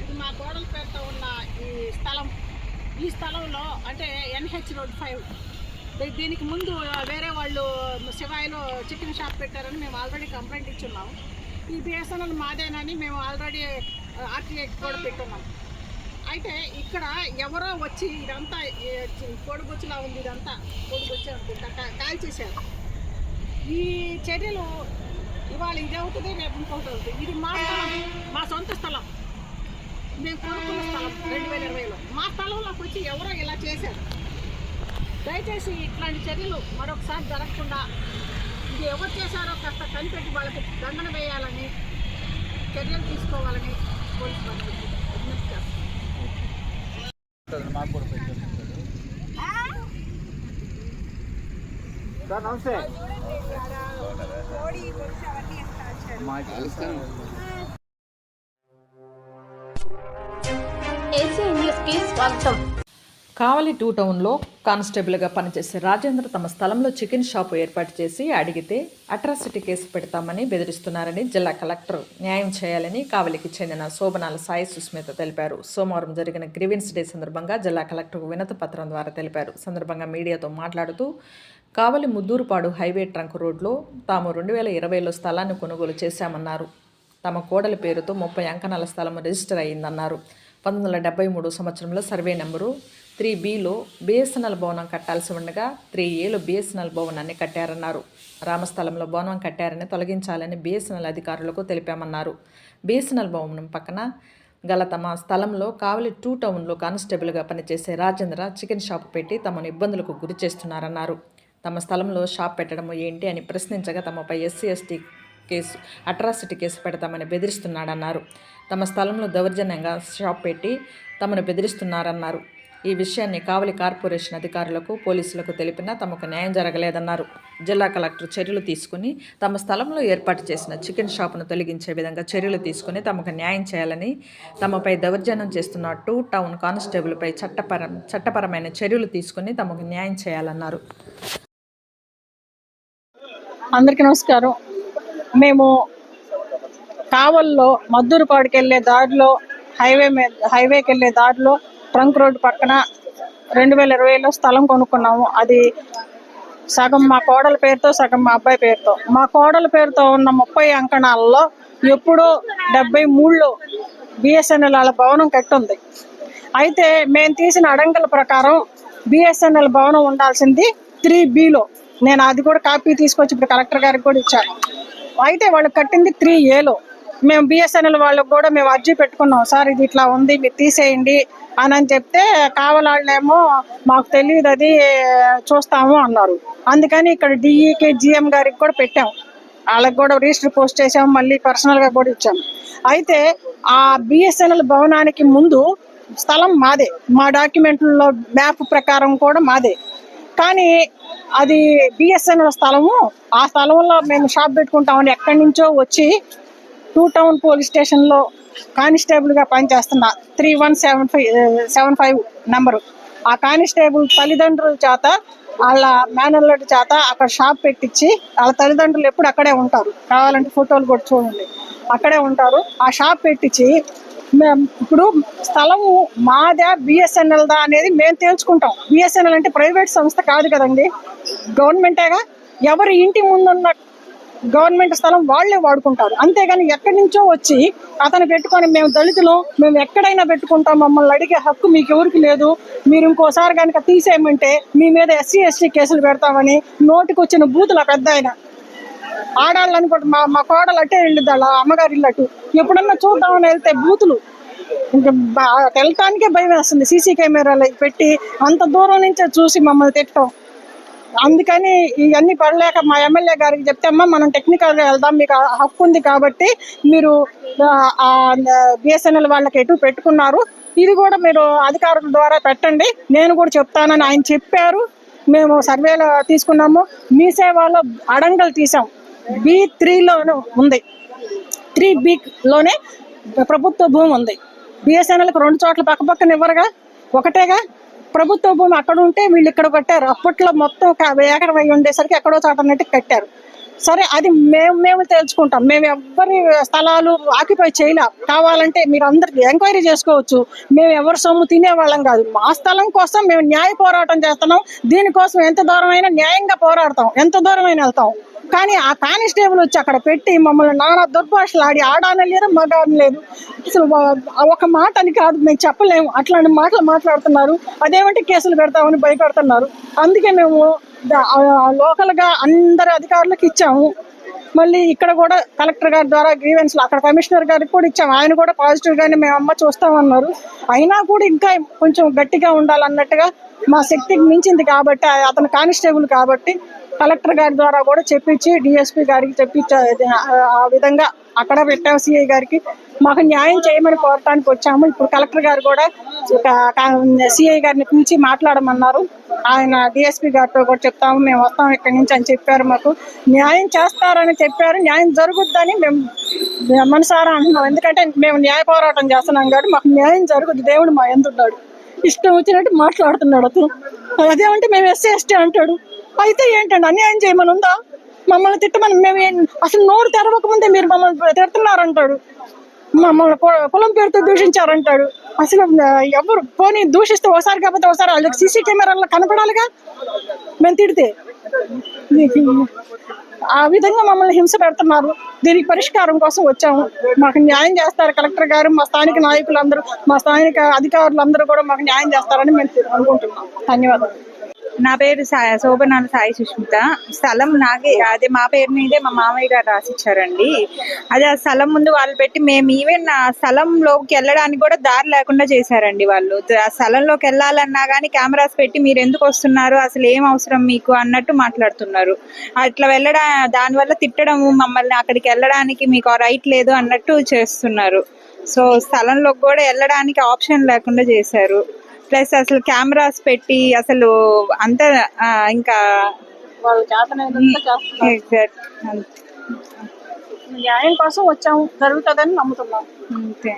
ఇది మా గోడల పేరుతో ఉన్న ఈ స్థలంలో అంటే NH రోడ్ 5. దీనికి ముందు వేరే వాళ్ళు శివాయిలో చికెన్ షాప్ పెట్టారని మేము ఆల్రెడీ కంప్లైంట్ ఇచ్చున్నాం. ఈ BSNL మాదేనని మేము ఆల్రెడీ RTA కూడా పెట్టున్నాం. అయితే ఇక్కడ ఎవరో వచ్చి ఇదంతా కోడిగుచ్చులా ఉంది, ఇదంతా కోడిగుచ్చి అనుకుంటా కాల్ చేశారు. ఈ చర్యలు ఇవాళ ఇది అవుతుంది, రేపు ఇంకొకటి అవుతుంది. ఇది మా స్థలం, మా సొంత స్థలం, మేము కొనుక్కున్న స్థలం 2020లో. మా స్థలంలోకి వచ్చి ఎవరో ఇలా చేశారు. దయచేసి ఇట్లాంటి చర్యలు మరొకసారి జరగకుండా ఇది ఎవరు చేశారో కాస్త కనిపెట్టి వాళ్ళకి దండన వేయాలని, చర్యలు తీసుకోవాలని పోలీసు వారికి విజ్ఞప్తి చేస్తాం. నమస్తే. ఏసీఎన్ న్యూస్కి స్వాగతం. కావలి 2 టౌన్లో కానిస్టేబుల్గా పనిచేసే రాజేంద్ర తమ స్థలంలో చికెన్ షాపు ఏర్పాటు చేసి అడిగితే అట్రాసిటీ కేసు పెడతామని బెదిరిస్తున్నారని జిల్లా కలెక్టర్ న్యాయం చేయాలని కావలికి చెందిన శోభనాల సాయి సుస్మిత తెలిపారు. సోమవారం జరిగిన గ్రీవెన్స్ డే సందర్భంగా జిల్లా కలెక్టర్కు వినతి పత్రం ద్వారా తెలిపారు. సందర్భంగా మీడియాతో మాట్లాడుతూ కావలి ముద్దూరుపాడు హైవే ట్రంక్ రోడ్లో తాము 2020లో స్థలాన్ని కొనుగోలు చేశామన్నారు. తమ కోడల పేరుతో 30 అంకణాల స్థలం రిజిస్టర్ అయ్యిందన్నారు. 1973 సంవత్సరంలో సర్వే నెంబరు 3Bలో BSNL భవనం కట్టాల్సి ఉండగా 3Aలో BSNL భవనాన్ని కట్టారన్నారు. రామస్థలంలో భవనం కట్టారని తొలగించాలని BSNL అధికారులకు తెలిపామన్నారు. BSNL భవనం పక్కన గల తమ స్థలంలో కావలి 2 టౌన్లో కానిస్టేబుల్గా పనిచేసే రాజేంద్ర చికెన్ షాపు పెట్టి తమను ఇబ్బందులకు గురి చేస్తున్నారన్నారు. తమ స్థలంలో షాప్ పెట్టడం ఏంటి అని ప్రశ్నించగా తమపై SC/ST కేసు అట్రాసిటీ కేసు పెడతామని బెదిరిస్తున్నాడన్నారు. తమ స్థలంలో దౌర్జన్యంగా షాప్ పెట్టి తమను బెదిరిస్తున్నారన్నారు. ఈ విషయాన్ని కావలి కార్పొరేషన్ అధికారులకు, పోలీసులకు తెలిపినా తమకు న్యాయం జరగలేదన్నారు. జిల్లా కలెక్టర్ చర్యలు తీసుకుని తమ స్థలంలో ఏర్పాటు చేసిన చికెన్ షాపును తొలగించే విధంగా చర్యలు తీసుకుని తమకు న్యాయం చేయాలని, తమపై దౌర్జన్యం చేస్తున్న 2 టౌన్ కానిస్టేబుల్పై చట్టపరమైన చర్యలు తీసుకుని తమకు న్యాయం చేయాలన్నారు. అందరికీ నమస్కారం. మేము కావల్లో మద్దూరుపాడుకి వెళ్ళే దారిలో హైవేకి వెళ్ళే దారిలో ట్రంక్ రోడ్డు పక్కన 2020లో స్థలం కొనుక్కున్నాము. అది సగం మా కోడల పేరుతో, సగం మా అబ్బాయి పేరుతో. మా కోడల పేరుతో ఉన్న 30 అంకణాలలో ఎప్పుడో 73లో BSNL వాళ్ళ భవనం కట్టుంది. అయితే మేము తీసిన అడంగల ప్రకారం BSNL భవనం ఉండాల్సింది 3Bలో. నేను అది కూడా కాపీ తీసుకొచ్చి ఇప్పుడు కలెక్టర్ గారికి కూడా ఇచ్చాను. అయితే వాళ్ళు కట్టింది 3Aలో. మేము BSNL వాళ్ళకు కూడా మేము అర్జీ పెట్టుకున్నాం, సార్ ఇది ఇట్లా ఉంది మీరు తీసేయండి అని చెప్తే కావాలేమో మాకు తెలియదు, అది చూస్తాము అన్నారు. అందుకని ఇక్కడ DEకి GM గారికి కూడా పెట్టాం, వాళ్ళకి కూడా రిజిస్టర్ పోస్ట్ చేసాము, మళ్ళీ పర్సనల్గా కూడా ఇచ్చాము. అయితే ఆ BSNL భవనానికి ముందు స్థలం మాదే, మా డాక్యుమెంట్లలో మ్యాప్ ప్రకారం కూడా మాదే. కానీ అది BSNL స్థలము. ఆ స్థలంలో మేము షాప్ పెట్టుకుంటామని ఎక్కడి నుంచో వచ్చి 2 టౌన్ పోలీస్ స్టేషన్లో కానిస్టేబుల్గా పనిచేస్తున్న 3175 నెంబరు ఆ కానిస్టేబుల్ తల్లిదండ్రుల చేత, వాళ్ళ మేనల్లుడి చేత అక్కడ షాప్ పెట్టించి, వాళ్ళ తల్లిదండ్రులు ఎప్పుడు అక్కడే ఉంటారు, కావాలంటే ఫోటోలు కూడా చూడండి, అక్కడే ఉంటారు. ఆ షాప్ పెట్టించి ఇప్పుడు స్థలము మాదా BSNLదా అనేది మేము తేల్చుకుంటాం. BSNL అంటే ప్రైవేట్ సంస్థ కాదు కదండి, గవర్నమెంటేగా. ఎవరి ఇంటి ముందున్న గవర్నమెంట్ స్థలం వాళ్లే వాడుకుంటారు. అంతేగాని ఎక్కడి నుంచో వచ్చి అతను పెట్టుకొని మేము దళితులు, మేము ఎక్కడైనా పెట్టుకుంటాం, మమ్మల్ని అడిగే హక్కు మీకు ఎవరికి లేదు, మీరు ఇంకోసారి కనుక తీసేయమంటే మీ మీద SC/ST కేసులు పెడతామని నోటికి వచ్చిన బూతుల పెద్ద ఆయన. ఆడాళ్ళు అనుకోండి, మా కోడలు అట్టే వెళ్ళిద్ది, అలా అమ్మగారి ఇల్లు అటు. ఎప్పుడన్నా చూద్దామని వెళ్తే బూతులు, ఇంకా వెళ్ళటానికే భయం వేస్తుంది. CC కెమెరాలు పెట్టి అంత దూరం నుంచే చూసి మమ్మల్ని తిట్టడం. అందుకని ఇవన్నీ పడలేక మా ఎమ్మెల్యే గారికి చెప్తే, అమ్మా మనం టెక్నికల్గా వెళ్దాం, మీకు హక్కు ఉంది కాబట్టి మీరు BSNL వాళ్ళకి ఎటు పెట్టుకున్నారు, ఇది కూడా మీరు అధికారుల ద్వారా పెట్టండి, నేను కూడా చెప్తానని ఆయన చెప్పారు. మేము సర్వేలో తీసుకున్నాము. మీ సేవలో అడంగలు తీసాం, B3లోనే ఉంది, 3Bలోనే ప్రభుత్వ భూమి ఉంది. BSNLకి 2 చోట్ల పక్కపక్కన ఇవ్వరుగా, ఒకటేగా ప్రభుత్వ భూమి. అక్కడ ఉంటే వీళ్ళు ఇక్కడ కట్టారు. అప్పట్లో మొత్తం 1 ఎకరం అయి ఉండేసరికి ఎక్కడో చోట అన్నట్టు కట్టారు. సరే అది మేము తేల్చుకుంటాం. మేము ఎవ్వరి స్థలాలు ఆక్యుపై చేయలే. కావాలంటే మీరు అందరికి ఎంక్వైరీ చేసుకోవచ్చు. మేము ఎవరి సొమ్ము తినేవాళ్ళం కాదు. మా స్థలం కోసం మేము న్యాయ పోరాటం చేస్తున్నాం. దీనికోసం ఎంత దూరమైనా న్యాయంగా పోరాడతాం, ఎంత దూరమైనా వెళ్తాం. కానీ ఆ కానిస్టేబుల్ వచ్చి అక్కడ పెట్టి మమ్మల్ని నానా దుర్భాషలు ఆడి ఆడాన లేదు, మగాని లేదు. అసలు ఒక మాట అని కాదు, మేము చెప్పలేము. అట్లాంటి మాటలు మాట్లాడుతున్నారు. అదేమంటే కేసులు పెడతామని భయపెడుతున్నారు. అందుకే మేము లోకల్ గా అందరి అధికారులకు ఇచ్చాము. మళ్ళీ ఇక్కడ కూడా కలెక్టర్ గారి ద్వారా గ్రీవెన్స్ అక్కడ కమిషనర్ గారికి కూడా ఇచ్చాము. ఆయన కూడా పాజిటివ్ గానే మేము అమ్మ చూస్తామన్నారు. అయినా కూడా ఇంకా కొంచెం గట్టిగా ఉండాలన్నట్టుగా మా శక్తికి మించింది కాబట్టి అతను కానిస్టేబుల్ కాబట్టి కలెక్టర్ గారి ద్వారా కూడా చెప్పించి డిఎస్పీ గారికి చెప్పించి ఆ విధంగా అక్కడ పెట్టాము. సిఐ గారికి మాకు న్యాయం చేయమని కోరటానికి వచ్చాము. ఇప్పుడు కలెక్టర్ గారు కూడా సిఐ గారిని పిలిచి మాట్లాడమన్నారు. ఆయన డిఎస్పీ గారితో కూడా చెప్తాము, మేము వస్తాం ఇక్కడి నుంచి అని చెప్పారు. మాకు న్యాయం చేస్తారని చెప్పారు. న్యాయం జరుగుద్దని మేము మనసారా అంటున్నాం. ఎందుకంటే మేము న్యాయ పోరాటం చేస్తున్నాం కాబట్టి మాకు న్యాయం జరుగుద్ది. దేవుడు మా ఎందున్నాడు, ఇష్టం వచ్చినట్టు మాట్లాడుతున్నాడు అతను. అదేమంటే మేము ఎస్సీ ఎస్టీ అంటాడు. అయితే ఏంటండి, అన్యాయం చేయమని ఉందా? మమ్మల్ని తిట్టమని మేము అసలు నోరు తెరవక ముందే మీరు మమ్మల్ని తిడుతున్నారంటాడు. మమ్మల్ని కులం పేరుతో దూషించారంటాడు. అసలు ఎవరు పోనీ దూషిస్తే ఒకసారి కాకపోతే ఒకసారి వాళ్ళకి సీసీ కెమెరాల్లో కనపడాలిగా మేము తిడితే. ఆ విధంగా మమ్మల్ని హింస పెడుతున్నారు. దీనికి పరిష్కారం కోసం వచ్చాము. మాకు న్యాయం చేస్తారు కలెక్టర్ గారు, మా స్థానిక నాయకులందరూ, మా స్థానిక అధికారులందరూ కూడా మాకు న్యాయం చేస్తారని మేము అనుకుంటున్నాం. ధన్యవాదాలు. నా పేరు శోభనాల సాయి సుష్మిత. స్థలం నాకే, అదే మా పేరు మీదే మా మామయ్య గారు రాసిచ్చారండి. అదే ఆ స్థలం ముందు వాళ్ళు పెట్టి మేము ఈవెన్ ఆ స్థలంలోకి వెళ్ళడానికి కూడా దారి లేకుండా చేశారండి వాళ్ళు. ఆ స్థలంలోకి వెళ్ళాలన్నా కానీ కెమెరాస్ పెట్టి మీరు ఎందుకు వస్తున్నారు, అసలు ఏం అవసరం మీకు అన్నట్టు మాట్లాడుతున్నారు. అట్లా దానివల్ల తిట్టడము, మమ్మల్ని అక్కడికి వెళ్ళడానికి మీకు రైట్ లేదు అన్నట్టు చేస్తున్నారు. సో స్థలంలోకి కూడా వెళ్ళడానికి ఆప్షన్ లేకుండా చేశారు. ప్లస్ అసలు కెమెరాస్ పెట్టి అసలు అంత ఇంకా న్యాయం కోసం వచ్చాము, జరుగుతుందని నమ్ముతున్నాం. అంతే.